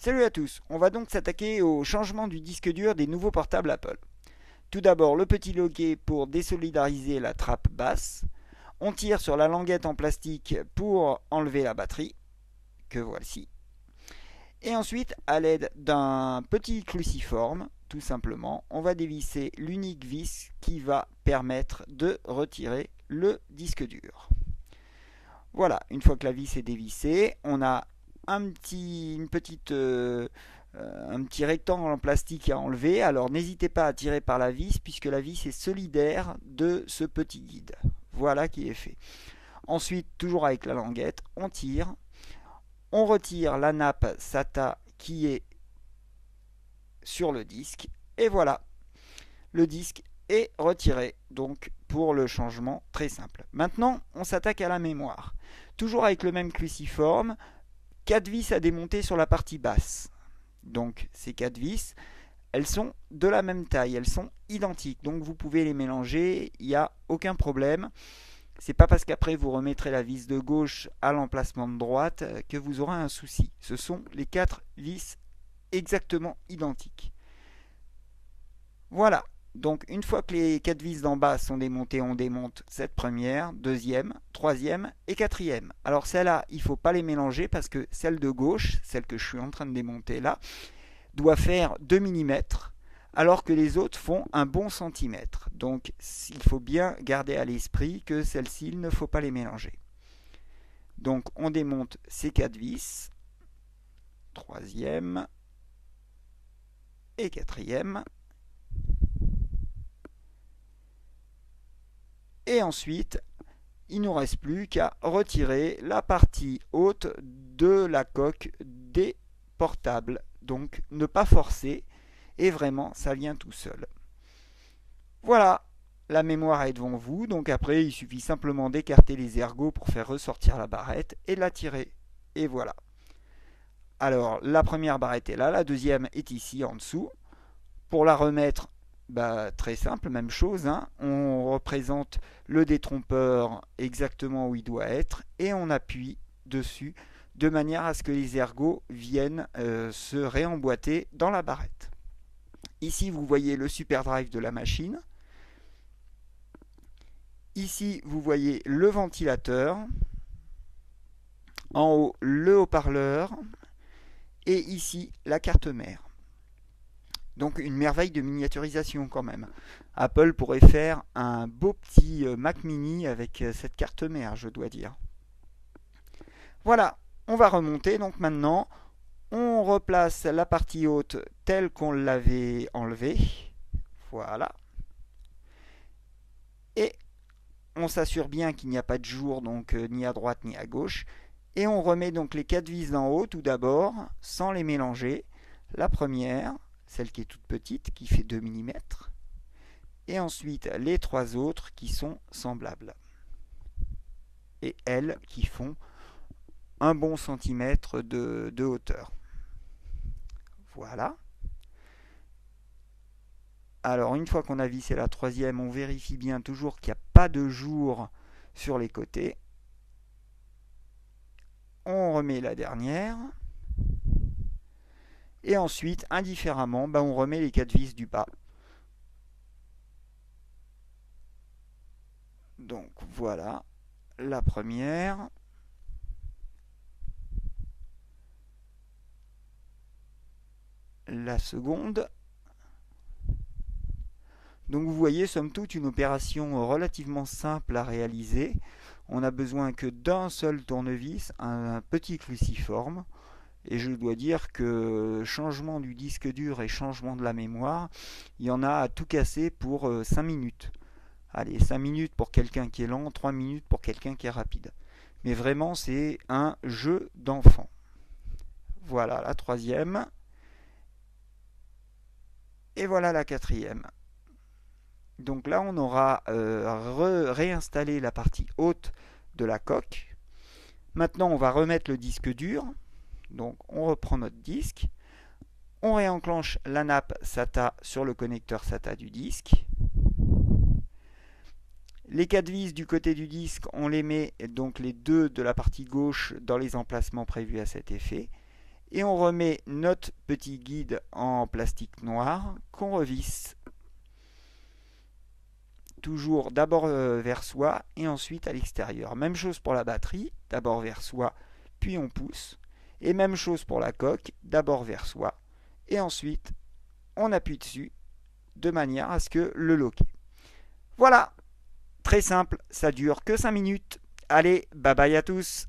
Salut à tous, on va donc s'attaquer au changement du disque dur des nouveaux portables Apple. Tout d'abord le petit loquet pour désolidariser la trappe basse. On tire sur la languette en plastique pour enlever la batterie, que voici. Et ensuite, à l'aide d'un petit cruciforme, tout simplement, on va dévisser l'unique vis qui va permettre de retirer le disque dur. Voilà, une fois que la vis est dévissée, on a un petit rectangle en plastique à enlever. Alors n'hésitez pas à tirer par la vis puisque la vis est solidaire de ce petit guide. Voilà qui est fait. Ensuite, toujours avec la languette, on tire. On retire la nappe SATA qui est sur le disque. Et voilà, le disque est retiré. Donc pour le changement très simple. Maintenant, on s'attaque à la mémoire. Toujours avec le même cruciforme, 4 vis à démonter sur la partie basse. Donc ces 4 vis, elles sont de la même taille, elles sont identiques. Donc vous pouvez les mélanger, il n'y a aucun problème. C'est pas parce qu'après vous remettrez la vis de gauche à l'emplacement de droite que vous aurez un souci. Ce sont les 4 vis exactement identiques. Voilà. Donc une fois que les 4 vis d'en bas sont démontées, on démonte cette première, deuxième, troisième et quatrième. Alors celle-là, il ne faut pas les mélanger parce que celle de gauche, celle que je suis en train de démonter là, doit faire 2 mm alors que les autres font un bon centimètre. Donc il faut bien garder à l'esprit que celles-ci, il ne faut pas les mélanger. Donc on démonte ces 4 vis, troisième et quatrième. Et ensuite, il ne nous reste plus qu'à retirer la partie haute de la coque des portables. Donc ne pas forcer et vraiment ça vient tout seul. Voilà, la mémoire est devant vous. Donc après il suffit simplement d'écarter les ergots pour faire ressortir la barrette et de la tirer. Et voilà. Alors la première barrette est là, la deuxième est ici en dessous. Pour la remettre, très simple, même chose, hein. On représente le détrompeur exactement où il doit être et on appuie dessus de manière à ce que les ergots viennent se réemboîter dans la barrette. Ici, vous voyez le super drive de la machine. Ici, vous voyez le ventilateur. En haut, le haut-parleur. Et ici, la carte mère. Donc une merveille de miniaturisation quand même. Apple pourrait faire un beau petit Mac mini avec cette carte mère, je dois dire. Voilà, on va remonter. Donc maintenant, on replace la partie haute telle qu'on l'avait enlevée. Voilà. Et on s'assure bien qu'il n'y a pas de jour, donc ni à droite ni à gauche. Et on remet donc les 4 vis d'en haut tout d'abord, sans les mélanger. La première, celle qui est toute petite, qui fait 2 mm. Et ensuite les 3 autres qui sont semblables. Et elles qui font un bon centimètre de hauteur. Voilà. Alors une fois qu'on a vissé la troisième, on vérifie bien toujours qu'il n'y a pas de jour sur les côtés. On remet la dernière. Et ensuite, indifféremment, on remet les 4 vis du bas. Donc voilà la première. La seconde. Donc vous voyez, somme toute, une opération relativement simple à réaliser. On n'a besoin que d'un seul tournevis, un petit cruciforme. Et je dois dire que changement du disque dur et changement de la mémoire, il y en a à tout casser pour 5 minutes. Allez, 5 minutes pour quelqu'un qui est lent, 3 minutes pour quelqu'un qui est rapide. Mais vraiment, c'est un jeu d'enfant. Voilà la troisième. Et voilà la quatrième. Donc là, on aura réinstallé la partie haute de la coque. Maintenant, on va remettre le disque dur. Donc, on reprend notre disque. On réenclenche la nappe SATA sur le connecteur SATA du disque. Les 4 vis du côté du disque, on les met, donc les 2 de la partie gauche, dans les emplacements prévus à cet effet. Et on remet notre petit guide en plastique noir qu'on revisse toujours d'abord vers soi et ensuite à l'extérieur. Même chose pour la batterie, d'abord vers soi, puis on pousse. Et même chose pour la coque, d'abord vers soi et ensuite on appuie dessus de manière à ce que le loquet. Voilà, très simple, ça dure que 5 minutes. Allez, bye bye à tous.